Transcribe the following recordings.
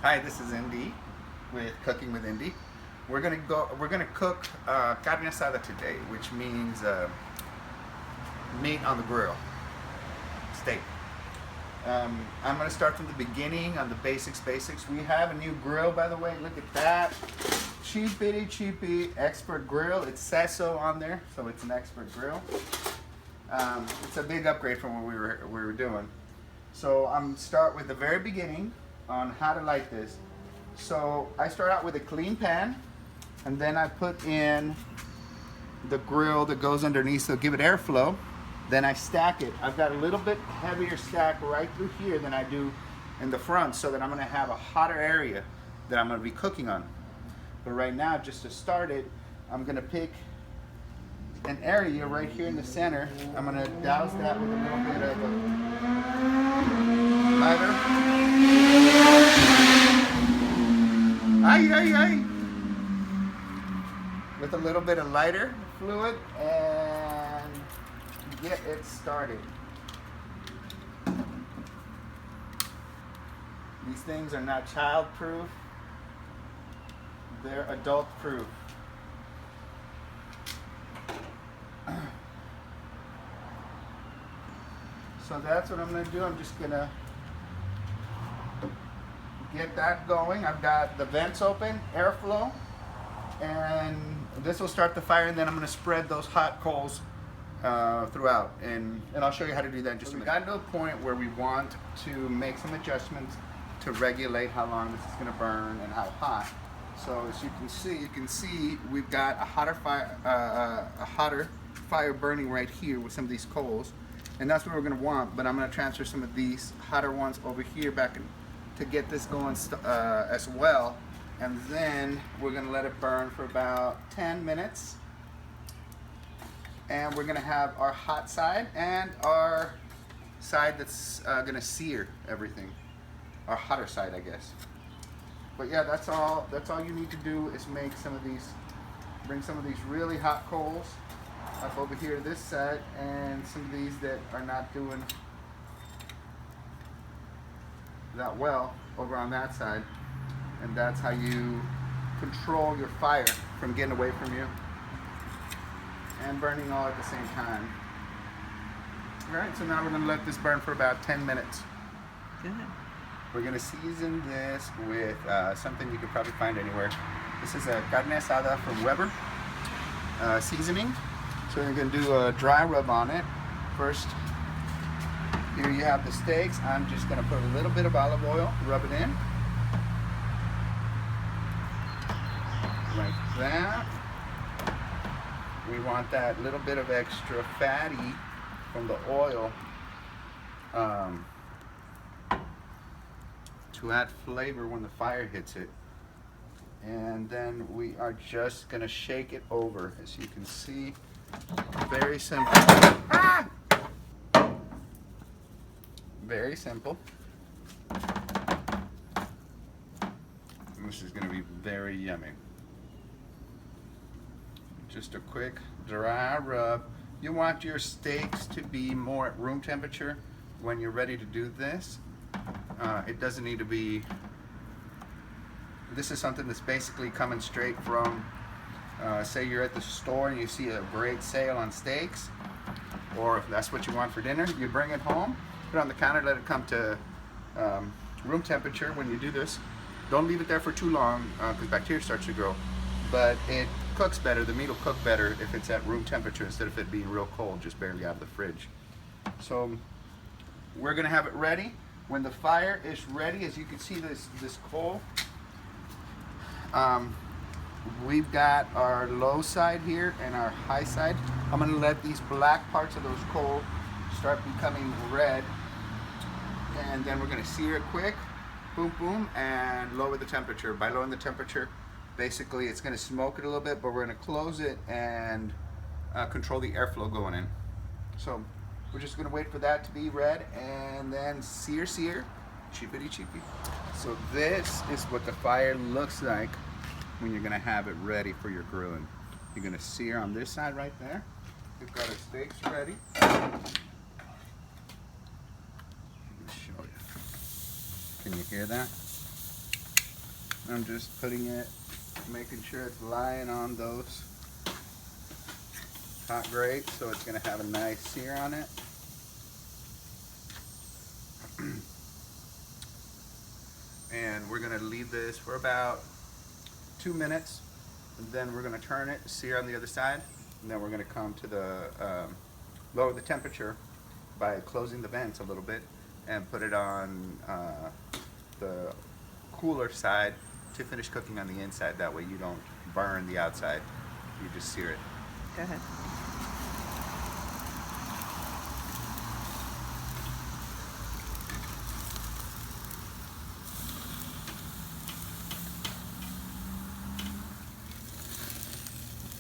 Hi, this is Indy with Cooking with Indy. We're gonna cook carne asada today, which means meat on the grill, steak. I'm gonna start from the beginning on the basics. We have a new grill, by the way. Look at that, cheapy expert grill. It says so on there, so it's an expert grill. It's a big upgrade from what we were doing. So I'm start with the very beginning on how to light this. So I start out with a clean pan, and then I put in the grill that goes underneath, so give it airflow. Then I stack it. I've got a little bit heavier stack right through here than I do in the front, so that I'm gonna have a hotter area that I'm gonna be cooking on. But right now, just to start it, I'm gonna pick an area right here in the center. I'm gonna douse that with a little bit of a lighter. Ay. With a little bit of lighter fluid and get it started. These things are not child-proof, they're adult-proof. So that's what I'm going to do. I'm just going to get that going. I've got the vents open, airflow, and this will start the fire, and then I'm going to spread those hot coals throughout, and I'll show you how to do that in just a minute. We got to a point where we want to make some adjustments to regulate how long this is going to burn and how hot. So as you can see we've got a hotter fire burning right here with some of these coals, and that's what we're going to want. But I'm going to transfer some of these hotter ones over here back in, to get this going as well, and then we're going to let it burn for about 10 minutes. And we're going to have our hot side and our side that's going to sear everything, our hotter side, I guess. But yeah, that's all you need to do is make some of these, bring some of these really hot coals up over here to this side, and some of these that are not doing that well over on that side. And that's how you control your fire from getting away from you and burning all at the same time. Alright, so now we're going to let this burn for about 10 minutes. Good. We're going to season this with something you could probably find anywhere. This is a Carne Asada from Weber seasoning. So we're going to do a dry rub on it. First, here you have the steaks. I'm just going to put a little bit of olive oil, rub it in. Like that. We want that little bit of extra fatty from the oil to add flavor when the fire hits it. And then we are just going to shake it over. As you can see, very simple. Very simple. This is going to be very yummy. Just a quick dry rub. You want your steaks to be more at room temperature when you're ready to do this. It doesn't need to be, this is something that's basically coming straight from, say you're at the store and you see a great sale on steaks, or if that's what you want for dinner, you bring it home, put it on the counter, let it come to room temperature. When you do this, don't leave it there for too long because bacteria starts to grow, but it cooks better. The meat will cook better if it's at room temperature instead of it being real cold, just barely out of the fridge. So we're gonna have it ready. When the fire is ready, as you can see this coal, we've got our low side here and our high side. I'm gonna let these black parts of those coal start becoming red, and then we're gonna sear it quick, boom, boom, and lower the temperature. By lowering the temperature, basically it's gonna smoke it a little bit, but we're gonna close it and control the airflow going in. So we're just gonna wait for that to be red, and then sear, cheapity. So this is what the fire looks like when you're gonna have it ready for your grilling. You're gonna sear on this side right there. We've got our steaks ready. Let me show you. Can you hear that? I'm just putting it, making sure it's lying on those hot grapes, so it's going to have a nice sear on it. And we're going to leave this for about 2 minutes, and then we're going to turn it, sear on the other side, and then we're going to come to the lower the temperature by closing the vents a little bit and put it on the cooler side to finish cooking on the inside. That way you don't burn the outside, you just sear it. Go ahead.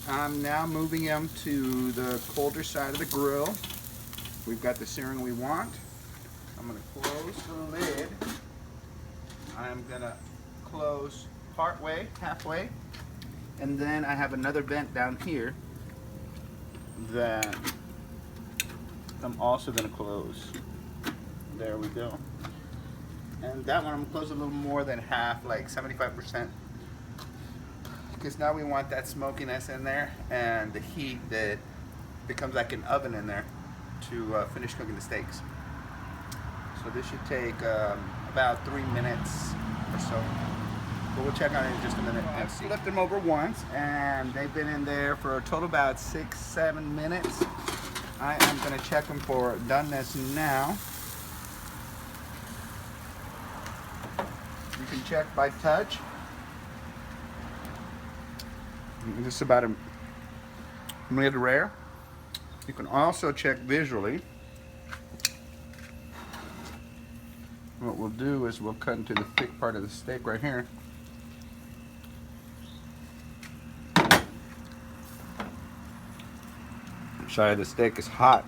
I'm now moving them to the colder side of the grill. We've got the searing we want. I'm going to close the lid. I'm going to close part way, halfway, and then I have another vent down here that I'm also going to close. There we go. And that one I'm going to close a little more than half, like 75%. Because now we want that smokiness in there and the heat that becomes like an oven in there to finish cooking the steaks. So this should take about 3 minutes or so. But we'll check on it in just a minute. I've flipped them over once and they've been in there for a total about 6-7 minutes. I am going to check them for doneness now. You can check by touch. Just about a mid-rare. You can also check visually. What we'll do is we'll cut into the thick part of the steak right here. Side of the steak is hot.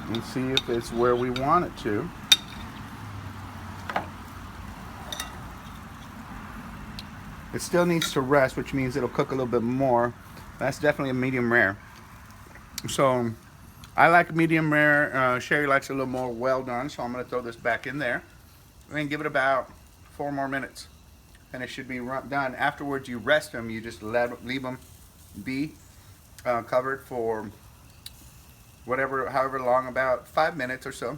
And see if it's where we want it to. It still needs to rest, which means it'll cook a little bit more. That's definitely a medium rare. So I like medium rare. Sherry likes a little more well done, so I'm going to throw this back in there and give it about 4 more minutes, and it should be done. Afterwards, you rest them. You just leave them be covered for however long, about 5 minutes or so.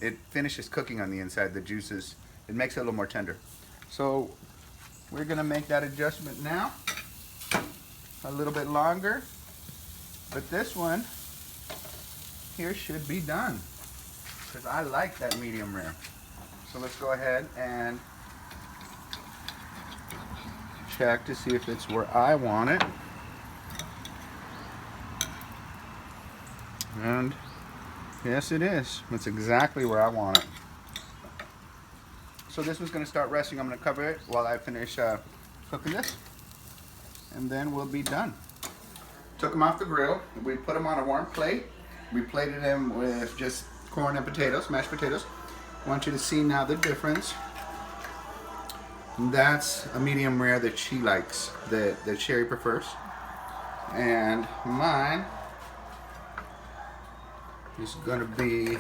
It finishes cooking on the inside. The juices, it makes it a little more tender. So we're gonna make that adjustment now, a little bit longer, but this one here should be done, because I like that medium rare. So let's go ahead and check to see if it's where I want it. And yes, it is. It's exactly where I want it. So this one's going to start resting. I'm going to cover it while I finish cooking this, and then we'll be done. Took them off the grill. We put them on a warm plate. We plated them with just corn and potatoes, mashed potatoes. I want you to see now the difference. That's a medium rare that she likes, that Sherry prefers. And mine is going to be,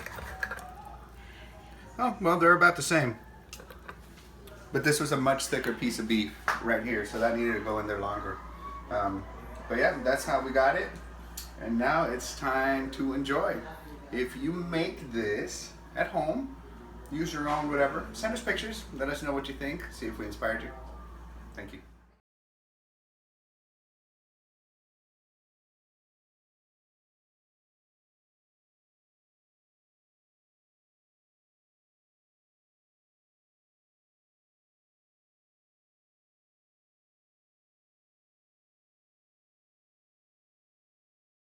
oh, well, they're about the same. But this was a much thicker piece of beef right here, so that needed to go in there longer. But yeah, that's how we got it. And now it's time to enjoy. If you make this at home, use your own whatever, send us pictures, let us know what you think, see if we inspired you. Thank you.